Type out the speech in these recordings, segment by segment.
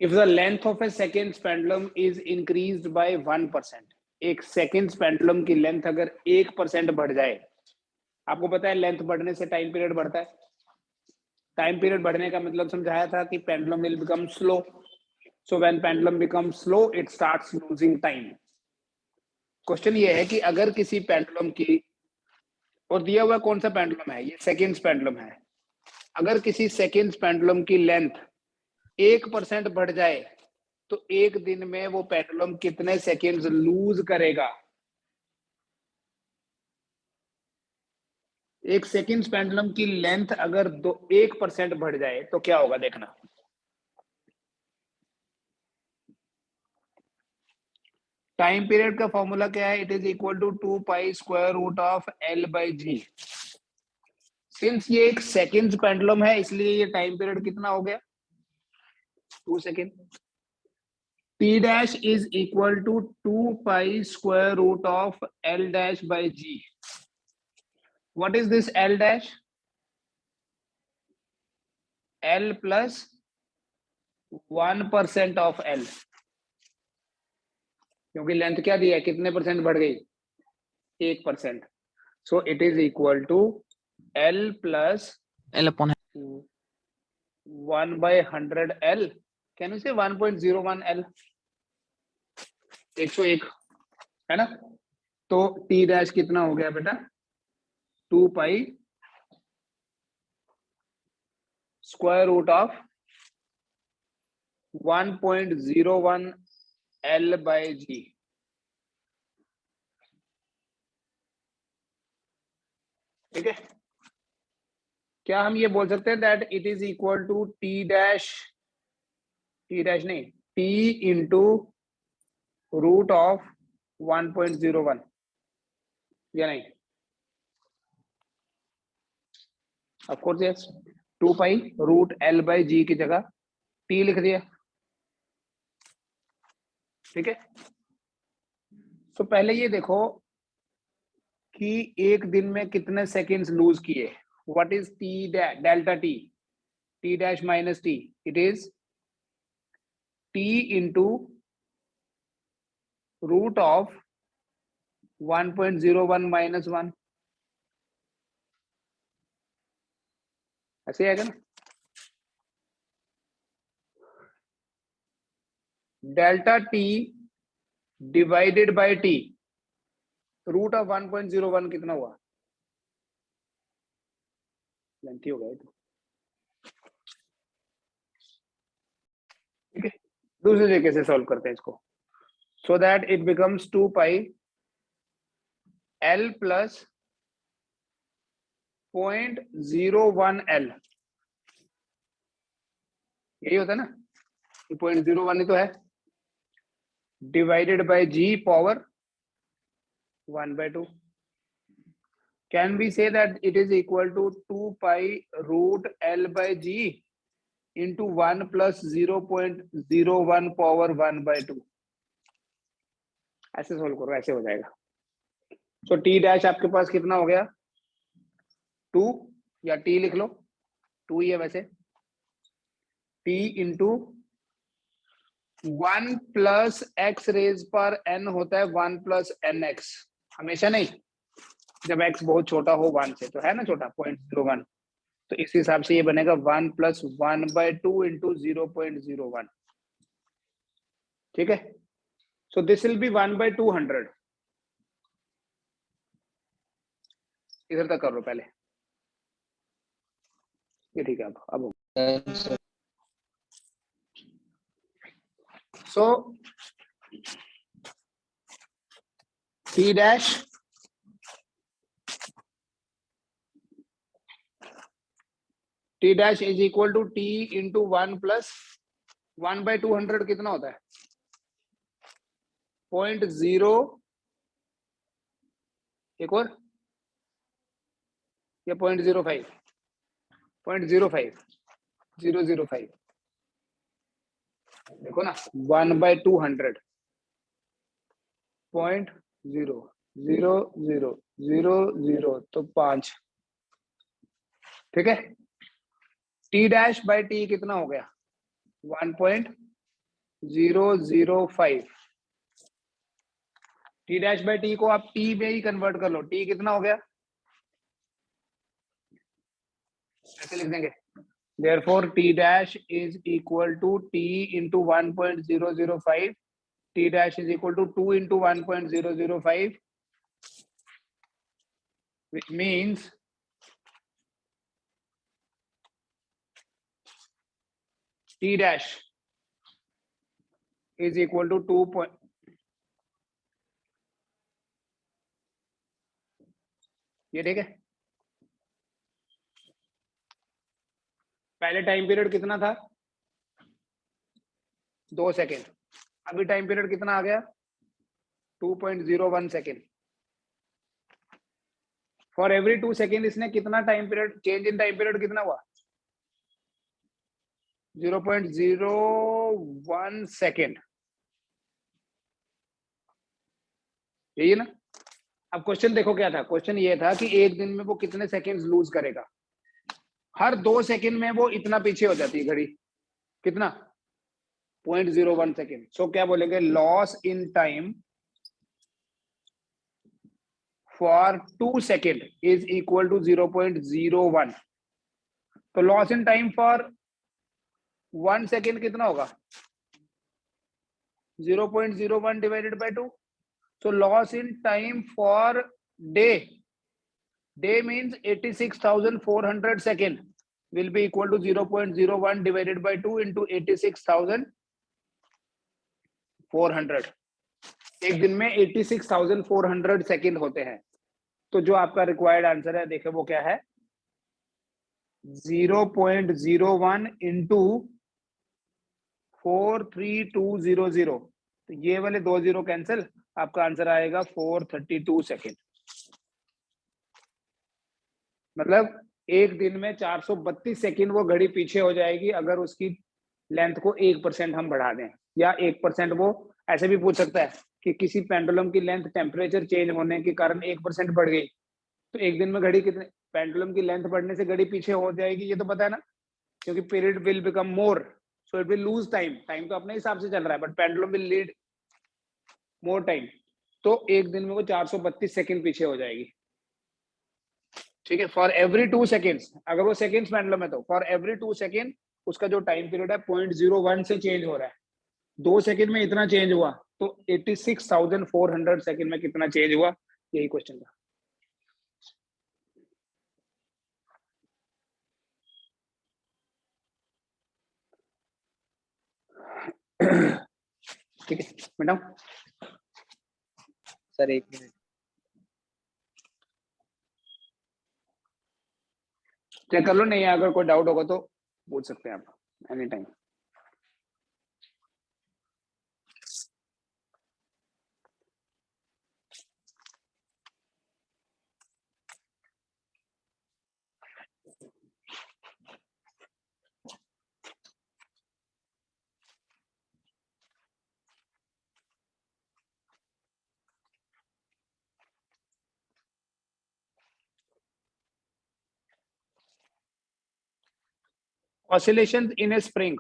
If the length of A second pendulum is increased by 1%, एक second pendulum की length अगर 1% बढ़ जाए, आपको पता है लेंथ बढ़ने से टाइम पीरियड बढ़ता है। टाइम पीरियड बढ़ने का मतलब समझाया था कि pendulum will become slow, so when pendulum become slow it starts losing time. Question ये है कि अगर किसी पेंडुलम की, और दिया हुआ कौन सा पेंडुलम है, ये सेकेंड पेंडुलम है, अगर किसी सेकेंड पेंडुलम की लेंथ 1% बढ़ जाए तो एक दिन में वो पेंडुलम कितने सेकेंड्स लूज करेगा। एक सेकेंड पेंडुलम की लेंथ अगर 1% बढ़ जाए तो क्या होगा, देखना। टाइम पीरियड का फॉर्मूला क्या है, it is equal to 2 pi square root of L by G. Since ये एक सेकेंड पेंडुलम है इसलिए ये टाइम पीरियड कितना हो गया, 2 second. T dash is equal to 2 pi square root of L dash by G. What is this L dash, L plus 1% of L, क्योंकि length क्या दिया है, कितने परसेंट बढ़ गई, 1%। So it is equal to L plus L upon 1/100 L, can you say 1.01 L, 101 है ना। तो टी डैश कितना हो गया बेटा, 2 pi square root of 1.01 L by g. ठीक है, क्या हम ये बोल सकते हैं that it is equal to T dash नहीं, टी इंटू रूट ऑफ 1.01, या नहीं, of course yes, 2 pi root L by g की जगह टी लिख दिया। ठीक है, तो पहले ये देखो कि एक दिन में कितने सेकेंड्स लूज किए। What is T delta T, T dash minus T, it is T into root of 1.01 minus 1, ऐसे आएगा ना। Delta T divided by T, root of 1.01 कितना हुआ, लेंथी हो गया तो। ठीक है, दूसरे तरीके से सॉल्व करते हैं इसको, so that it becomes 2 pi L plus 0.01 L, यही होता है ना, 0.01 ही तो है, divided by G power 1/2। Can we say that it is equal to 2 pi root L by G into 1 plus 0.01 power 1/2। ऐसे सोल्व करो, ऐसे हो जाएगा। सो टी डैश आपके पास कितना हो गया, 2, या टी लिख लो, 2 ही है वैसे, T into 1 plus X raise पर एन होता है 1 प्लस एन एक्स, हमेशा नहीं, जब x बहुत छोटा हो 1 से, तो है ना छोटा 0.01, तो इस हिसाब से ये बनेगा 1 प्लस 1/2 इंटू 0.01। ठीक है, सो दिस विल बी 1/200। इधर तक कर लो पहले, ये ठीक है। अब so T dash is equal to T into 1 plus 1/200 कितना होता है, 0.0, एक और, या 0.05, 0.05 देखो ना, 1/200, 0.0000 तो 5। ठीक है, टी डैश बाई टी कितना हो गया, 1.5, 0.005 टी डैश बाई टी को आप टी में ही कन्वर्ट कर लो। टी कितना हो गया, ऐसे लिख देंगे, therefore t dash is equal to t into 1.005, t dash is equal to 2 into 1.005, which means t dash is equal to 2 point, ये ठीक है। पहले टाइम पीरियड कितना था, 2 सेकेंड, अभी टाइम पीरियड कितना आ गया, 2.01 सेकेंड। फॉर एवरी 2 सेकेंड इसने कितना time period, change in time period कितना हुआ, 0.01 सेकेंड, यही है ना। अब क्वेश्चन देखो क्या था, क्वेश्चन ये था कि एक दिन में वो कितने सेकेंड्स लूज करेगा। हर 2 सेकेंड में वो इतना पीछे हो जाती है घड़ी, कितना, 0.01 सेकेंड। सो क्या बोलेंगे, loss in time for 2 second is equal to 0.01। तो loss in time for 1 second कितना होगा, 0.01 divided by 2। So loss in time for day means 86,400 second will be equal to 0.01 divided by 2 into 86,400। एक दिन में 86,400 second होते हैं। तो जो आपका रिक्वायर्ड आंसर है, देखो वो क्या है, 0.01 इंटू 43200। तो ये वाले 2 जीरो कैंसिल, आपका आंसर आएगा 432 सेकेंड। मतलब एक दिन में 432 सेकेंड वो घड़ी पीछे हो जाएगी अगर उसकी लेंथ को 1% हम बढ़ा दें, या 1%। वो ऐसे भी पूछ सकता है कि किसी पेंडुलम की लेंथ टेम्परेचर चेंज होने के कारण 1% बढ़ गई, तो एक दिन में घड़ी कितने, पेंडुलम की लेंथ बढ़ने से घड़ी पीछे हो जाएगी, ये तो पता है ना, क्योंकि period will become more, so it will lose time. Time तो अपने हिसाब से चल रहा है, but pendulum will lead more time. तो एक दिन में वो 432 सेकेंड पीछे हो जाएगी। ठीक है, फॉर एवरी 2 सेकेंड्स, अगर वो सेकेंड्स पेंडुलम है तो फॉर एवरी 2 सेकेंड उसका जो टाइम पीरियड है 0.01 से चेंज हो रहा है। 2 सेकेंड में इतना चेंज हुआ, तो 86,400 सेकेंड में कितना चेंज हुआ, यही क्वेश्चन था। ठीक है मैडम, सर एक मिनट चेक कर लो, नहीं अगर कोई डाउट होगा तो पूछ सकते हैं आप any time. Oscillations in a spring.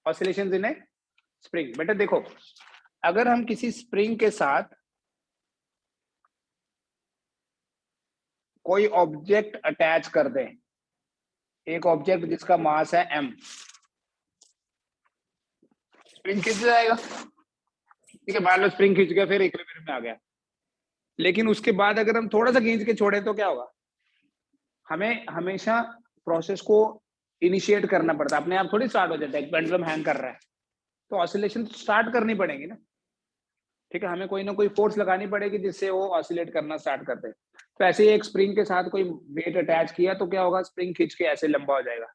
Oscillations in a spring। बेटा देखो, अगर हम किसी स्प्रिंग के साथ कोई ऑब्जेक्ट अटैच कर दें, एक ऑब्जेक्ट जिसका मास है m, स्प्रिंग खिंच जाएगा। ठीक है, मान लो स्प्रिंग खींच गया, फिर इक्विलिब्रियम में आ गया, लेकिन उसके बाद अगर हम थोड़ा सा खींच के छोड़े तो क्या होगा, हमें हमेशा प्रोसेस को इनिशिएट करना पड़ता है, अपने आप थोड़ी स्टार्ट हो जाता है। पेंडुलम हैंग कर रहा है तो ऑसिलेशन स्टार्ट करनी पड़ेगी ना। ठीक है, हमें कोई ना कोई फोर्स लगानी पड़ेगी जिससे वो ऑसिलेट करना स्टार्ट कर दे। तो ऐसे ही एक स्प्रिंग के साथ कोई वेट अटैच किया तो क्या होगा, स्प्रिंग खींच के ऐसे लंबा हो जाएगा,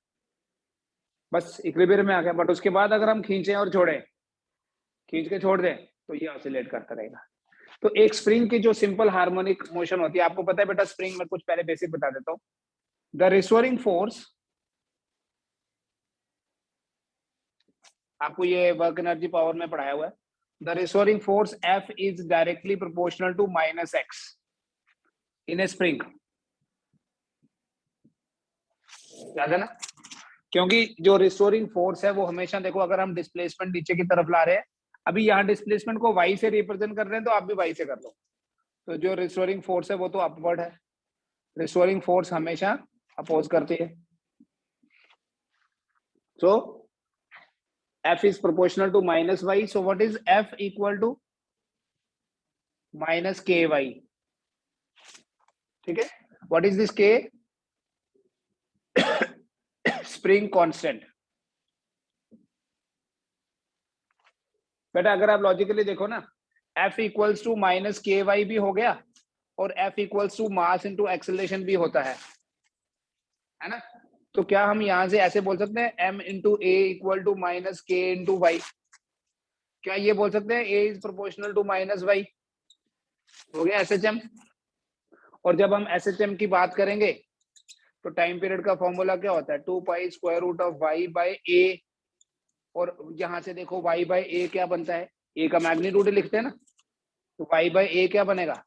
बस इक्विलिब्रियम में आ गया। बट उसके बाद अगर हम खींचे और छोड़े, खींच के छोड़ दें, तो ये ऑसिलेट करता रहेगा। तो एक स्प्रिंग की जो सिंपल हार्मोनिक मोशन होती है, आपको पता है बेटा स्प्रिंग में, कुछ पहले बेसिक बता देता हूँ। द रिस्टोरिंग फोर्स, आपको ये वर्क एनर्जी पावर में पढ़ाया हुआ है, the restoring force F is directly proportional to minus x in a spring. याद है ना, क्योंकि जो रिस्टोरिंग फोर्स है वो हमेशा, देखो अगर हम डिस्प्लेसमेंट नीचे की तरफ ला रहे हैं, अभी यहाँ डिस्प्लेसमेंट को y से रिप्रेजेंट कर रहे हैं, तो आप भी y से कर लो, तो जो रिस्टोरिंग फोर्स है वो तो अपवर्ड है, रिस्टोरिंग फोर्स हमेशा अपोज करती है. So F is proportional to minus y. So what is F equal to? Minus ky. ठीक है. What is this k? Spring constant. बेटा अगर आप लॉजिकली देखो ना, F equals to minus ky भी हो गया और F equals to mass into acceleration भी होता है ना. तो क्या हम यहां से ऐसे बोल सकते हैं m into a equal to minus k into y? क्या ये बोल सकते हैं a is proportional to minus y? हो गया SHM. और जब हम SHM की बात करेंगे तो टाइम पीरियड का फॉर्मूला क्या होता है? 2 pi square root of y by a. और यहां से देखो y बाय a क्या बनता है? a का मैग्नीट्यूड लिखते हैं ना, तो y बाय a क्या बनेगा?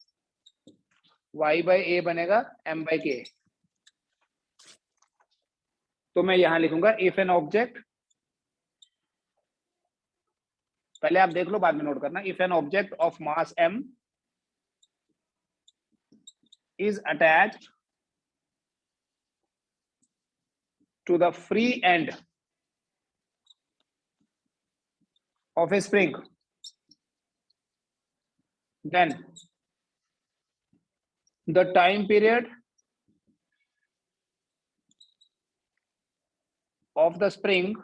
y बाय a बनेगा m बाय k. तो मैं यहां लिखूंगा इफ एन ऑब्जेक्ट, पहले आप देख लो बाद में नोट करना, if an object of mass m is attached to the free end of a spring, then the time period of the spring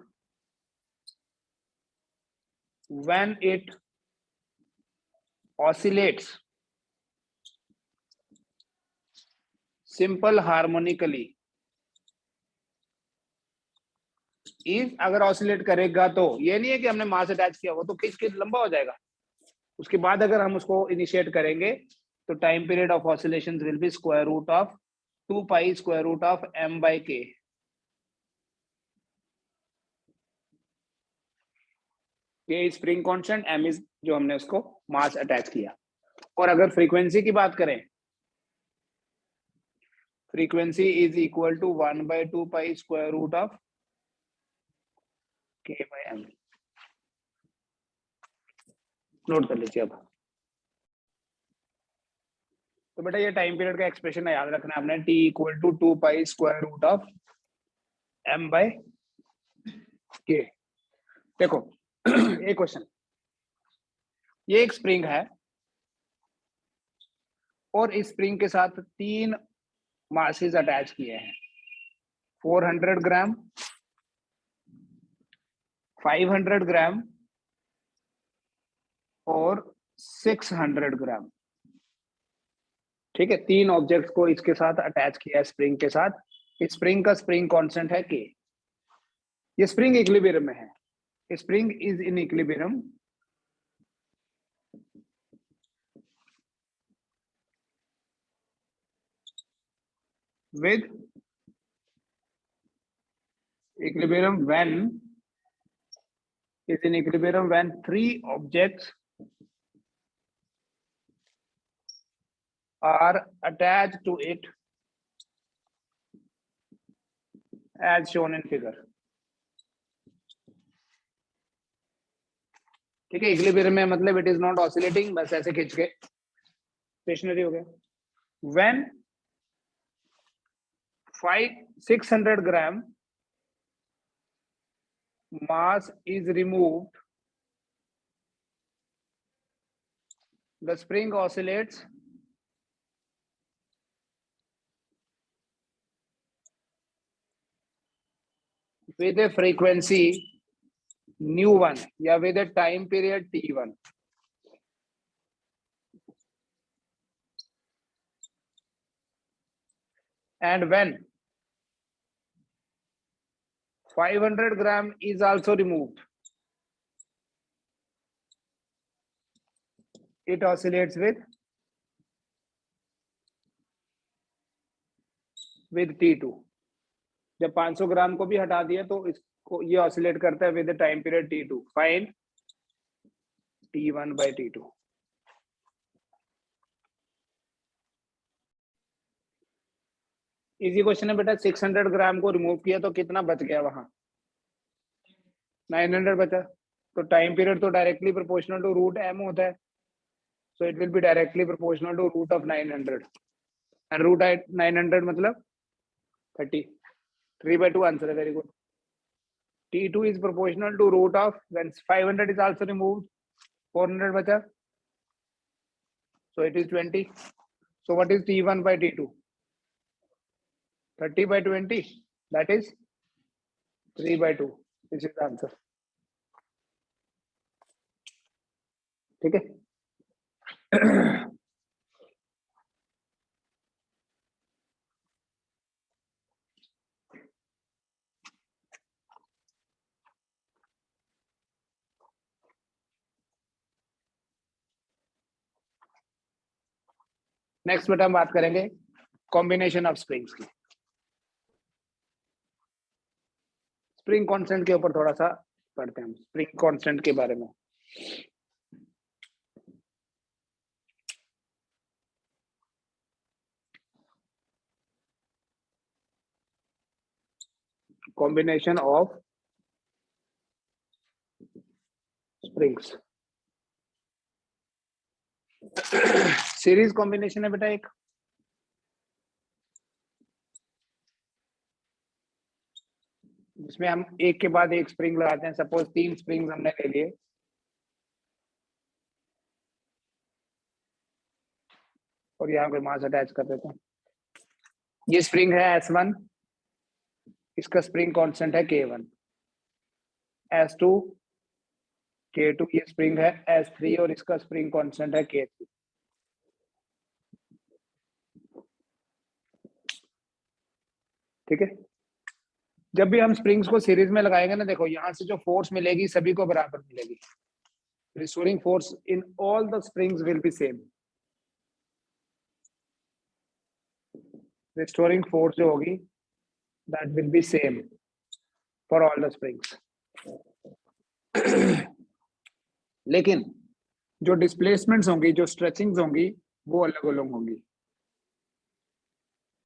when it oscillates simple harmonically is, अगर oscillate करेगा तो ये नहीं है कि हमने मास अटैच किया, वो तो खींच के लंबा हो जाएगा. उसके बाद अगर हम उसको इनिशिएट करेंगे तो time period of oscillations will be square root of 2 pi square root of m by k. ये स्प्रिंग कांस्टेंट, m इज जो हमने उसको मास अटैच किया. और अगर फ्रीक्वेंसी की बात करें, frequency is equal to 1 by 2 pi square root of k by m. Note कर लीजिए अब. तो बेटा ये टाइम पीरियड का एक्सप्रेशन है, याद रखना है आपने, t equal to 2 pi square root of m by k. देखो एक क्वेश्चन, ये एक स्प्रिंग है और इस स्प्रिंग के साथ 3 मासेस अटैच किए हैं, 400 ग्राम, 500 ग्राम और 600 ग्राम. ठीक है, 3 ऑब्जेक्ट्स को इसके साथ अटैच किया है स्प्रिंग के साथ. इस स्प्रिंग का स्प्रिंग कांस्टेंट है k. ये स्प्रिंग इक्विलिब्रियम में है, spring is in equilibrium with equilibrium when is in equilibrium when 3 objects are attached to it as shown in figure. ठीक है, इक्विलिब्रियम में मतलब इट इज नॉट ऑसिलेटिंग, बस ऐसे खींच के स्टेशनरी हो गया. when 600 gram mass is removed, the spring oscillates with a frequency nu1 या with a time period t1. And when 500 gram is also removed, it oscillates with t2. जब 500 ग्राम को भी हटा दिया तो इसको ये ऑसिलेट करता है with time period t2. Fine T1 by T2। Easy question है बेटा। 600 ग्राम को रिमूव किया तो कितना बच गया वहां? 900 बचा। तो टाइम पीरियड तो directly proportional to root m होता है, so it will be directly proportional to root of 900 and root 900 मतलब 30। 3/2 आंसर है। Very good. T2 is proportional to root of, when 500 is also removed, 400 बचा, so it is 20। so what is T1 by T2? 30 by 20, that is 3/2। this is the answer। ठीक है। Next बेटा हम बात करेंगे combination of springs की। Spring constant के ऊपर थोड़ा सा पढ़ते हैं हम, स्प्रिंग कांस्टेंट के बारे में। Combination of springs series combination है बेटा एक। जिसमें हम एक के बाद एक स्प्रिंग लगाते हैं। सपोज 3 स्प्रिंग्स हमने ले लिए, और यहाँ कोई मास अटैच कर देते हैं। ये स्प्रिंग है S1, इसका स्प्रिंग कांस्टेंट है K1। S2, K2 ये स्प्रिंग है S3 और इसका स्प्रिंग कांस्टेंट है K3। ठीक है। जब भी हम स्प्रिंग्स को सीरीज में लगाएंगे ना, देखो यहाँ से जो फोर्स मिलेगी सभी को बराबर मिलेगी। Restoring force in all the springs will be same. Restoring force जो होगी that will B same for all the springs. लेकिन जो डिस्प्लेसमेंट्स होंगी, जो स्ट्रेचिंग्स होंगी, वो अलग अलग होंगी।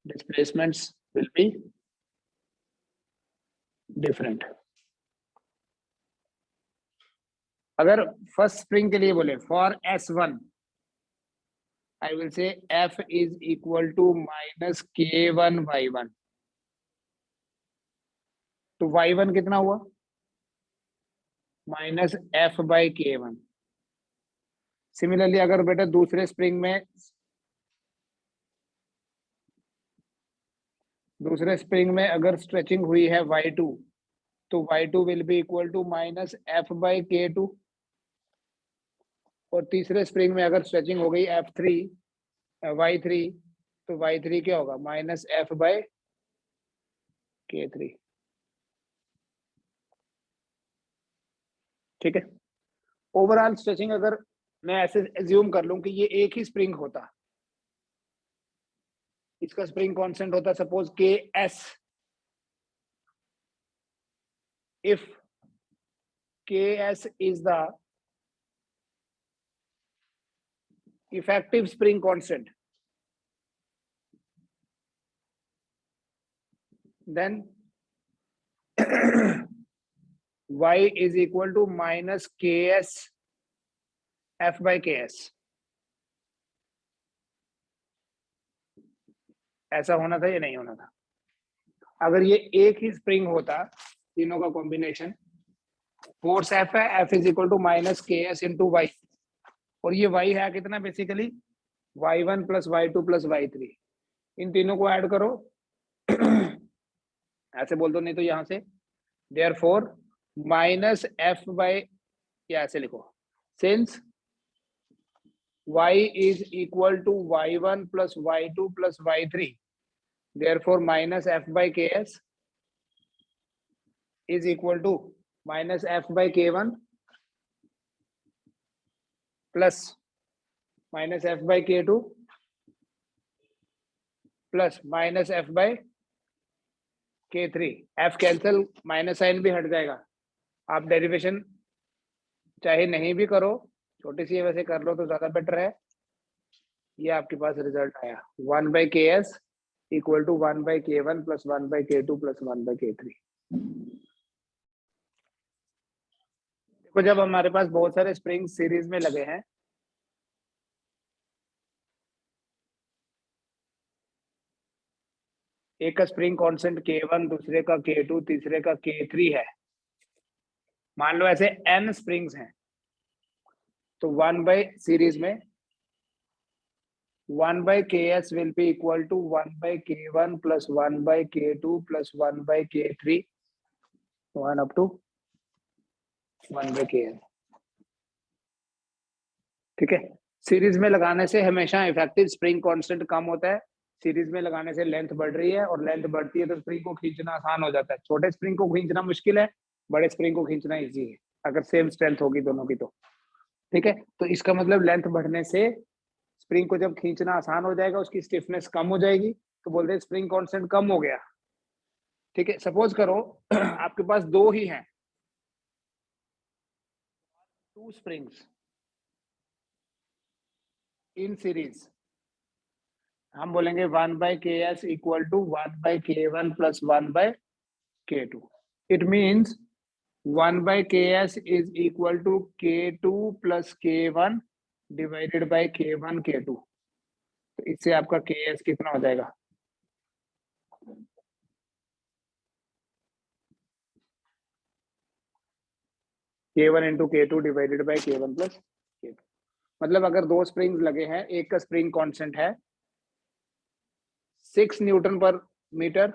Displacements will be different. अगर फर्स्ट स्प्रिंग के लिए बोले for S1, I will say F is equal to minus K1 Y1। तो Y1 कितना हुआ? Minus F by K1। Similarly अगर बेटा दूसरे स्प्रिंग में अगर स्ट्रेचिंग हुई है Y2, तो Y2 will be equal to minus F by K2। और तीसरे स्प्रिंग में अगर स्ट्रेचिंग हो गई Y3, तो Y3 क्या होगा? Minus F by K3। ठीक है। ओवरऑल स्ट्रेचिंग अगर मैं ऐसे एज्यूम कर लूं कि ये एक ही स्प्रिंग होता, इसका स्प्रिंग कांस्टेंट होता suppose KS। If KS is the effective spring constant, then Y is equal to minus KS F by KS। ऐसा होना था या नहीं होना था? अगर ये एक ही स्प्रिंग होता, तीनों का कॉम्बिनेशन, फोर्स F है, F is equal to minus KS into Y, और ये Y है कितना basically? Y1 plus Y2 plus Y3। इन तीनों को ऐड करो, ऐसे बोल दो, नहीं तो यहां से therefore माइनस F बाय, या ऐसे लिखो, since Y is equal to Y1 plus Y2 plus Y3, therefore minus F by KS is equal to minus F by K1 plus minus F by K2 plus minus F by K3। F cancel, minus sign भी हट जाएगा। आप derivation चाहे नहीं भी करो छोटी सी वैसे कर लो तो ज्यादा बेटर है। ये आपके पास रिजल्ट आया 1/ks equal to 1/k1 plus 1/k2 plus 1/k3। देखो जब हमारे पास बहुत सारे स्प्रिंग सीरीज में लगे हैं, एक का स्प्रिंग कांस्टेंट K1, दूसरे का K2, तीसरे का K3 है, मान लो ऐसे n स्प्रिंग्स हैं, तो 1/सीरीज में 1/ks will be equal to 1/k1 plus 1/k2 plus 1/k3 1 up to 1/kn। ठीक है, सीरीज में लगाने से हमेशा इफेक्टिव स्प्रिंग कांस्टेंट कम होता है, सीरीज में लगाने से लेंथ बढ़ रही है, और लेंथ बढ़ती है तो स्प्रिंग को खींचना आसान हो जाता है। छोटे स्प्रिंग को खींचना मुश्किल है, बड़े स्प्रिंग को खींचना इजी है अगर सेम स्ट्रेंथ होगी दोनों की तो। ठीक है, तो इसका मतलब लेंथ बढ़ने से स्प्रिंग को जब खींचना आसान हो जाएगा, उसकी स्टिफनेस कम हो जाएगी, तो बोलते हैं स्प्रिंग कांस्टेंट कम हो गया। ठीक है, सपोज करो आपके पास दो ही हैं, 2 स्प्रिंग्स इन सीरीज, हम बोलेंगे 1/ks equal to 1/k1 plus 1/k2। It means 1/ks is equal to K2 plus K1 divided by K1 K2। तो इससे आपका Ks कितना हो जाएगा? K1 into K2 divided by K1 plus K2। मतलब अगर दो स्प्रिंग्स लगे हैं, एक का स्प्रिंग कांस्टेंट है 6 न्यूटन पर मीटर,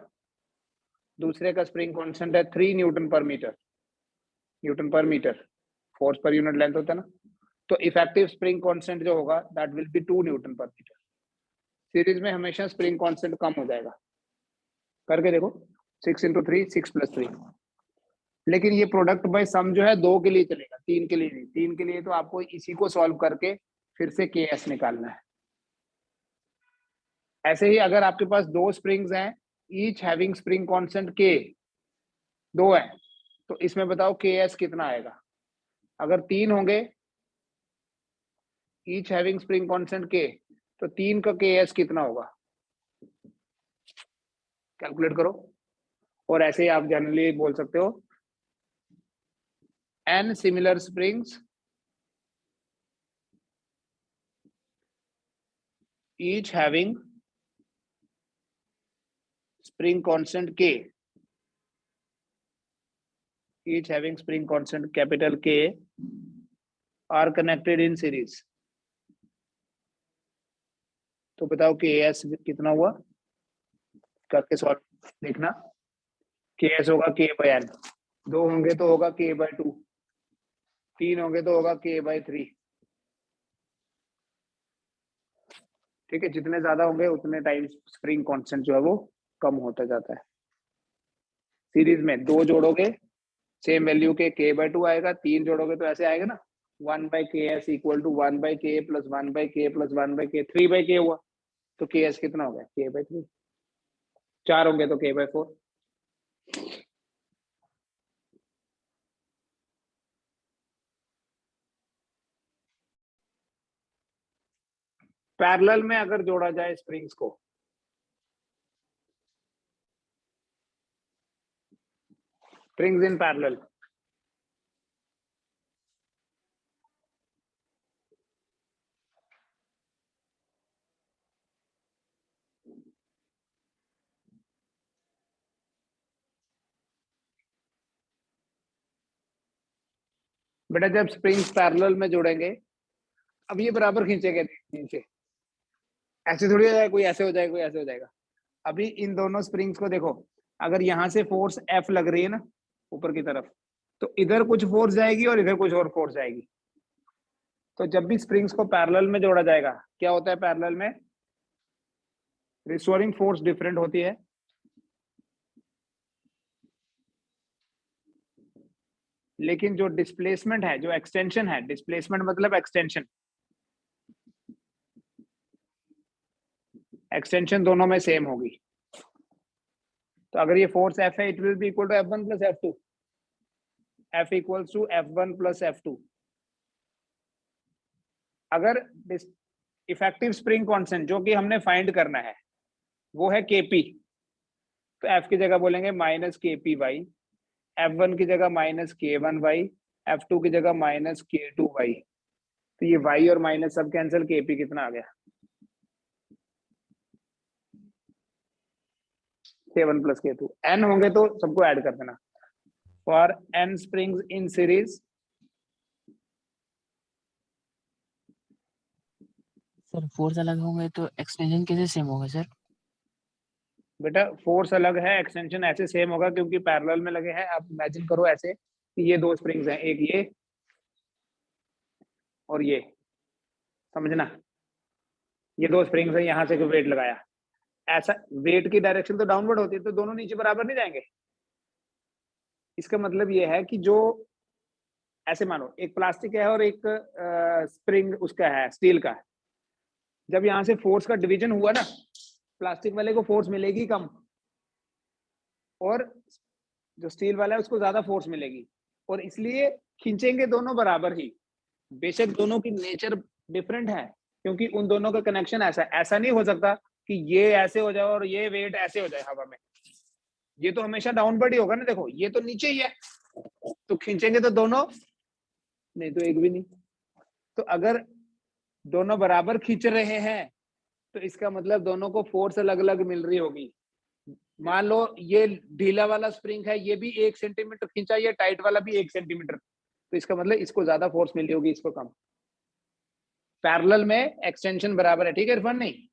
दूसरे का स्प्रिंग कांस्टेंट है 3 newton per metre, newton per metre force per unit length होता है ना, तो इफेक्टिव स्प्रिंग कांस्टेंट जो होगा that will be 2 newton per metre. Series में हमेशा स्प्रिंग कांस्टेंट कम हो जाएगा। करके देखो, 6 इंटू 3 6 प्लस 3। लेकिन ये प्रोडक्ट बाय सम जो है 2 के लिए चलेगा, 3 के लिए नहीं। 3 के लिए तो आपको इसी को सॉल्व करके फिर से Ks निकालना है। ऐसे ही अगर आपके पास दो स्प्रिंग्स हैं, each having spring constant K, दो है, तो इसमें बताओ Ks कितना आएगा? अगर 3 होंगे, each having spring constant K, तो 3 का Ks कितना होगा? कैलकुलेट करो। और ऐसे ही आप जनरली बोल सकते हो n similar springs each having spring constant K, each having spring constant capital K are connected in series। तो बताओ Ks कितना हुआ? करके सॉल्व देखना। Ks होगा K/n, दो होंगे तो होगा K/2, 3 होंगे तो होगा K/3। ठीक है, जितने ज्यादा होंगे उतने टाइम स्प्रिंग कांस्टेंट जो है वो कम होता जाता है। सीरीज में दो जोड़ोगे सेम वैल्यू के K/2 आएगा, 3 जोड़ोगे तो ऐसे आएगा ना, 1/ks equal to 1/k plus 1/k plus 1/k 3/k हुआ, तो Ks कितना हो गया? K/3। 4 होंगे तो K/4। पैरेलल में अगर जोड़ा जाए स्प्रिंग्स को, स्प्रिंग्स इन पैरेलल, बेटा जब स्प्रिंग्स पैरेलल में जोड़ेंगे, अब ये बराबर खींचेंगे नीचे, ऐसे थोड़ी हो जाएगा, कोई ऐसे हो जाएगा कोई ऐसे हो जाएगा। अभी इन दोनों स्प्रिंग्स को देखो, अगर यहाँ से फोर्स F लग रही है ना ऊपर की तरफ, तो इधर कुछ फोर्स जाएगी और इधर कुछ और फोर्स जाएगी। तो जब भी स्प्रिंग्स को पैरेलल में जोड़ा जाएगा, क्या होता है पैरेलल में? रिस्टोरिंग फोर्स डिफरेंट होती है, लेकिन जो डिस्प्लेसमेंट है, जो एक्सटेंशन है, डिस्प्लेसमेंट मतलब एक्सटेंशन, एक्सटेंशन दोनों में सेम होगी। तो अगर ये फोर्स F है, it will be equal to F1 plus F2, F equals to F1 plus F2। अगर इफेक्टिव स्प्रिंग कांस्टेंट जो कि हमने फाइंड करना है वो है केपी, तो एफ की जगह बोलेंगे माइनस के पी वाई, F1 की जगह माइनस K1 वाई, F2 की जगह माइनस K2 वाई। तो ये y और माइनस सब कैंसिल, Kp कितना आ गया 7 प्लस K2। n होंगे तो सबको ऐड कर देना। For n springs in series, sir force अलग होंगे तो एक्सटेंशन कैसे सेम होगा सर? बेटा फोर्स अलग है, एक्सटेंशन ऐसे सेम होगा क्योंकि पैरेलल में लगे हैं। आप इमेजिन करो ऐसे कि ये दो स्प्रिंग्स हैं, एक ये और ये, समझना ये दो स्प्रिंग्स हैं, यहां से वेट लगाया, ऐसा वेट की डायरेक्शन तो डाउनवर्ड होती है, तो दोनों नीचे बराबर नहीं जाएंगे। इसका मतलब ये है कि जो ऐसे मानो एक प्लास्टिक है और एक स्प्रिंग उसका है स्टील का, जब यहां से फोर्स का डिवीजन हुआ ना, प्लास्टिक वाले को फोर्स मिलेगी कम और जो स्टील वाला है उसको ज्यादा फोर्स मिलेगी, और इसलिए खींचेंगे दोनों बराबर ही। बेशक दोनों की नेचर डिफरेंट है, क्योंकि उन दोनों का कनेक्शन ऐसा नहीं हो सकता कि ये ऐसे हो जाए और ये वेट ऐसे हो जाए हवा में। ये तो हमेशा डाउनवर्ड ही होगा ना, देखो ये तो नीचे ही है, तो खींचेंगे तो दोनों, नहीं तो एक भी नहीं। तो अगर दोनों बराबर खींच रहे हैं तो इसका मतलब दोनों को फोर्स अलग अलग मिल रही होगी। मान लो ये ढीला वाला स्प्रिंग है, ये भी 1 सेंटीमीटर खींचा, ये टाइट वाला भी 1 सेंटीमीटर, तो इसका मतलब इसको ज्यादा फोर्स मिली होगी, इसको कम। पैरेलल में एक्सटेंशन बराबर है, ठीक है इरफान? नहीं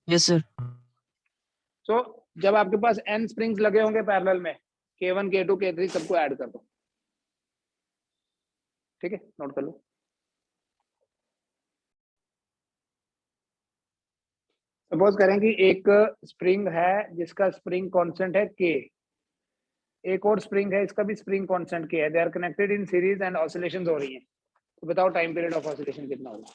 यस सर। सो जब आपके पास n स्प्रिंग्स लगे होंगे पैरेलल में, K1 K2 K3 सबको ऐड कर दो, ठीक है, नोट कर लो। सपोज करें कि एक स्प्रिंग है जिसका स्प्रिंग कांस्टेंट है K, एक और स्प्रिंग है इसका भी स्प्रिंग कांस्टेंट K है, they are connected in series and oscillations हो रही हैं। तो बताओ टाइम पीरियड ऑफ ऑसिलेशन कितना होगा?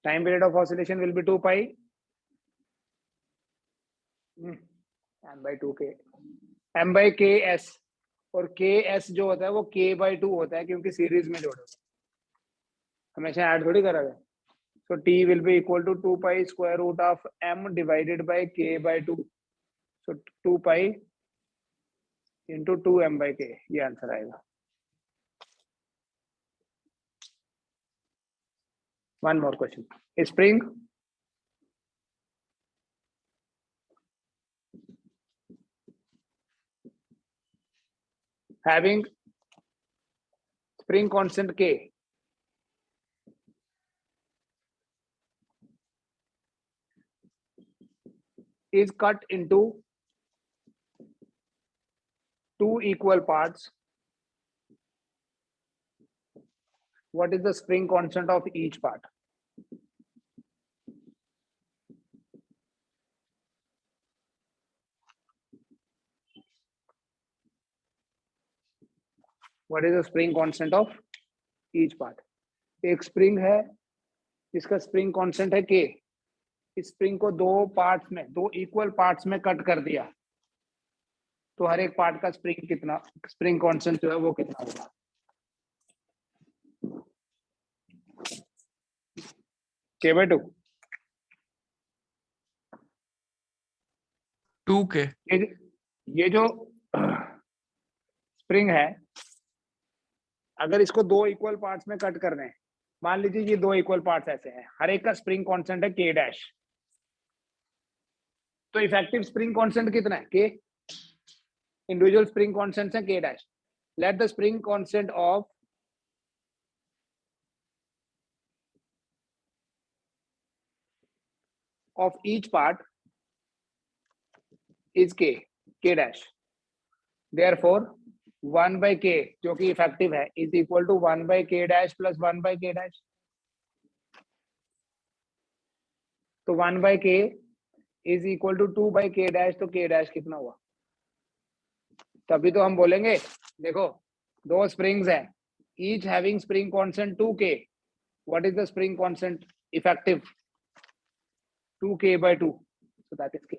Time period of oscillation will be 2 pi m/2k, m/ks, और ks जो होता है वो k/2 होता है क्योंकि सीरीज में जोड़े, हमेशा ऐड थोड़ी करा गया। So t will be equal to 2 pi square root of m divided by k/2. So 2 pi into 2m/k, ये आंसर आएगा। One more question. A spring having spring constant k is cut into two equal parts. What is the spring constant of each part? What is the spring constant of each part? एक spring है जिसका spring constant है k, इस spring को दो parts में, दो equal parts में कट कर दिया, तो हर एक पार्ट का स्प्रिंग कितना, स्प्रिंग कांस्टेंट जो है वो कितना होगा? k/2। 2k। ये जो स्प्रिंग है, अगर इसको दो इक्वल पार्ट्स में कट कर रहे हैं, मान लीजिए ये दो इक्वल पार्ट्स ऐसे हैं, हर एक का स्प्रिंग कांस्टेंट है k डैश, तो इफेक्टिव स्प्रिंग कांस्टेंट कितना है? k। इंडिविजुअल स्प्रिंग कांस्टेंट्स हैं k dash. Let the spring constant of each part is k dash, therefore 1 by k जो कि इफेक्टिव है is equal to 1 by k dash plus 1 by k dash। तो 1 by k is equal to 2 by k dash, तो k dash कितना हुआ? तभी तो हम बोलेंगे, देखो दो स्प्रिंग्स हैं, each having spring constant 2k, what is the spring constant effective? 2k/2, so that is k।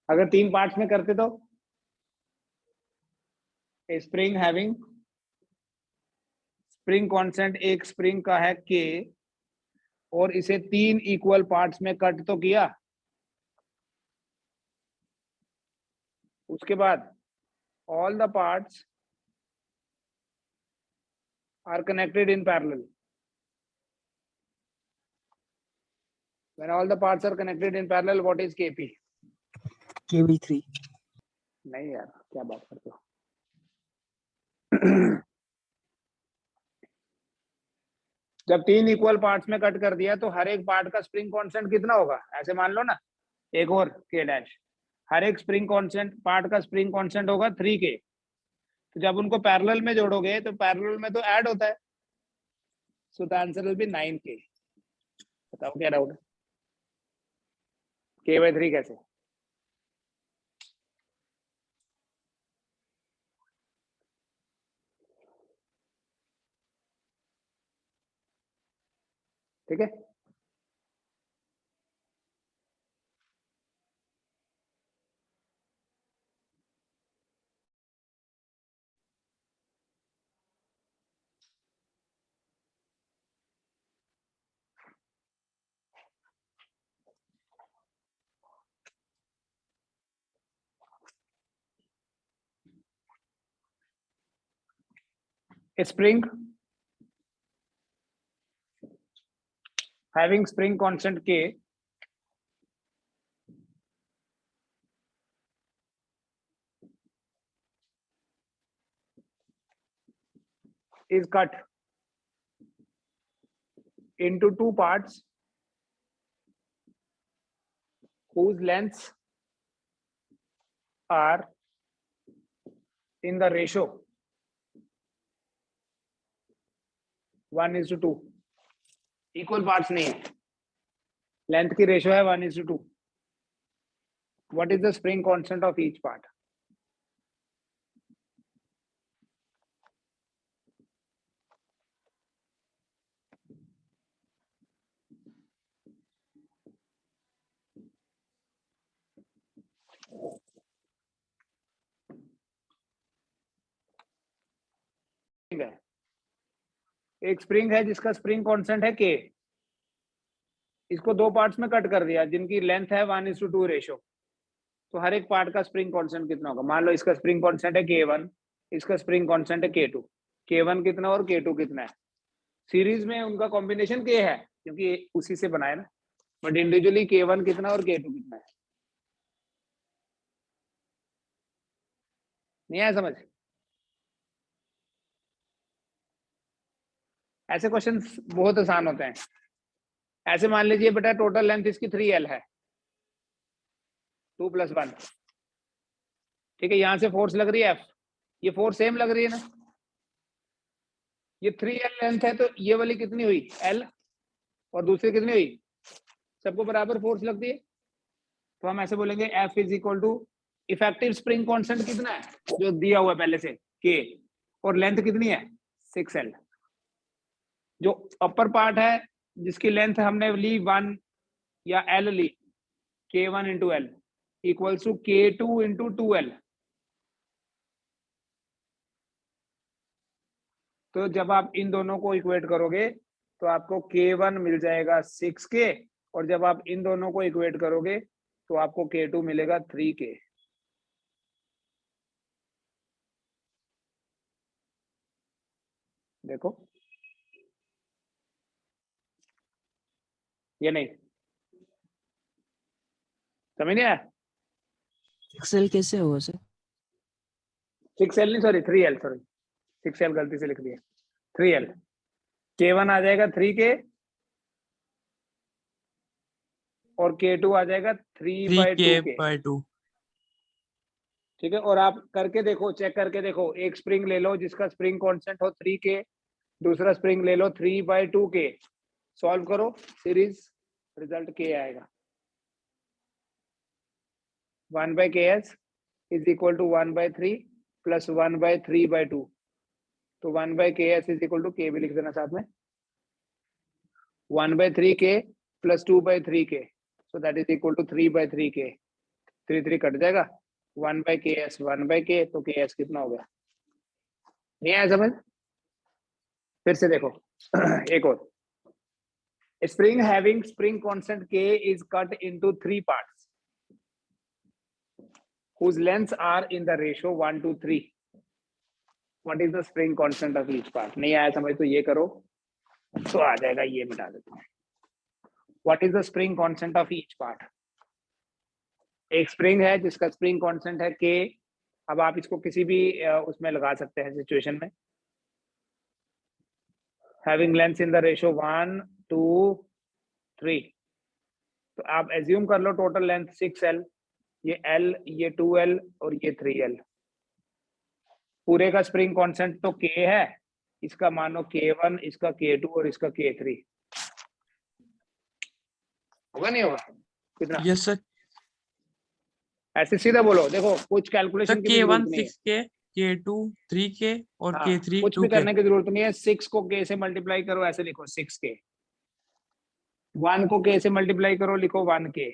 अगर तीन पार्ट्स में करते तो ए स्प्रिंग हैविंग स्प्रिंग कांस्टेंट, एक स्प्रिंग का है के और इसे 3 इक्वल पार्ट्स में कट तो किया, उसके बाद all the parts are connected in parallel. When all the parts are connected in parallel, what is Kp? kb3। नहीं यार, क्या बात करते हो? जब 3 इक्वल पार्ट्स में कट कर दिया तो हर एक पार्ट का स्प्रिंग कांस्टेंट कितना होगा? ऐसे मान लो ना, एक और k डैश, हर एक स्प्रिंग कांस्टेंट पार्ट का स्प्रिंग कांस्टेंट होगा 3k। तो जब उनको पैरेलल में जोड़ोगे तो पैरेलल में तो ऐड होता है, so the answer will be 9k। बताओ क्या डाउट है? k/3 कैसे? ठीक है, a spring having spring constant k is cut into two parts whose lengths are in the ratio 1:2। Equal parts नहीं है, लेंथ की रेशियो है 1:2। What is the spring constant of each part? ठीक है, एक स्प्रिंग है जिसका स्प्रिंग कांस्टेंट है के, इसको दो पार्ट्स में कट कर दिया जिनकी लेंथ है 1:2 रेशियो। तो हर एक पार्ट का स्प्रिंग कांस्टेंट कितना होगा? मान लो इसका स्प्रिंग कांस्टेंट है k1, इसका स्प्रिंग कांस्टेंट है k2। k1 कितना और k2 कितना है? सीरीज में उनका कॉम्बिनेशन k है क्योंकि उसी से बनाया ना, बट इंडिविजुअली k1 कितना और k2 कितना है? नहीं आया समझ? ऐसे क्वेश्चंस बहुत आसान होते हैं। ऐसे मान लीजिए बेटा टोटल लेंथ इसकी 3l है, 2 + 1। ठीक है, यहां से फोर्स लग रही है F, ये फोर्स सेम लग रही है ना, ये 3l लेंथ है तो ये वाली कितनी हुई L और दूसरी कितनी हुई? सबको बराबर फोर्स लगती है, तो हम ऐसे बोलेंगे F = इफेक्टिव स्प्रिंग कांस्टेंट कितना है जो दिया हुआ है पहले से K, और लेंथ कितनी है 6l। जो अपर पार्ट है जिसकी लेंथ हमने ली 1 या L ली, K1 × L = K2 × 2L। तो जब आप इन दोनों को इक्वेट करोगे तो आपको K1 मिल जाएगा 6K, और जब आप इन दोनों को इक्वेट करोगे तो आपको K2 मिलेगा 3K। देखो ये नहीं समझ नहीं आया? 6l कैसे होगा सर? 6L नहीं, सॉरी 3L, सॉरी 6L गलती से लिख दिया, 3L। K1 आ जाएगा 3K और K2 आ जाएगा 3/2K। ठीक है, और आप करके देखो, चेक करके देखो, एक स्प्रिंग ले लो जिसका स्प्रिंग कांस्टेंट हो 3K, दूसरा स्प्रिंग ले लो 3/2K, सॉल्व करो सीरीज, रिजल्ट K आएगा। 1/KS = 1/3 + 1/3/2। तो 1/KS = K भी लिख देना साथ में, 1/3K + 2/3K, so that is equal to 3/3K। 3 cut जाएगा, 1/KS 1/K, तो KS कितना हो गया नहीं आया समझ? फिर से देखो एक और, spring having spring constant k is cut into 3 parts whose lengths are in the ratio 1 to 3. What is the spring constant of each part? नहीं आया समझ तो ये करो तो आ जाएगा, ये मिटा देता हूँ. What is the spring constant of each part? एक स्प्रिंग है जिसका स्प्रिंग कांस्टेंट है k. अब आप इसको किसी भी उसमें लगा सकते हैं सिचुएशन में. Having lengths in the ratio 1 to 3. तो आप एज्यूम कर लो टोटल लेंथ 6l, ये l, ये 2l और ये 3l. पूरे का स्प्रिंग कांस्टेंट तो k है, इसका मानो k1, इसका k2 और इसका k3. होगा नहीं होगा? कितना? Yes sir. ऐसे सीधा बोलो, देखो कुछ कैलकुलेशन की भी K1 जरूरत नहीं है. 6K, K2 3K और हाँ, K3 कुछ भी 2K. करने की जरूरत नहीं है. 6 को k से मल्टीप्लाई करो, ऐसे लिखो 6k. 1 को k से मल्टीप्लाई करो, लिखो 1k.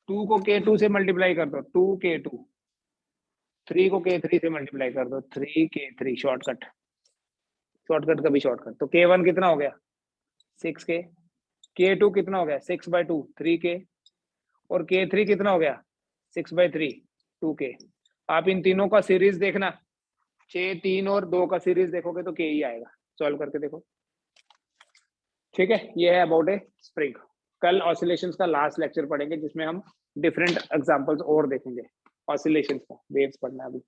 2 को k2 से मल्टीप्लाई कर दो, 2k2. 3 को k3 से मल्टीप्लाई कर दो, 3k3. शॉर्टकट, शॉर्टकट का भी शॉर्टकट. तो k1 कितना हो गया? 6k. k2 कितना हो गया? 6/2 3k. और k3 कितना हो गया? 6/3 2k. आप इन तीनों का सीरीज देखना, 6, 3 और 2 का सीरीज देखोगे तो k ही आएगा. सॉल्व करके देखो. ठीक है, ये है अबाउट ए स्प्रिंग. कल ऑसिलेशंस का लास्ट लेक्चर पढ़ेंगे जिसमें हम डिफरेंट एग्जांपल्स और देखेंगे. ऑसिलेशंस का वेव्स पढ़ना अभी.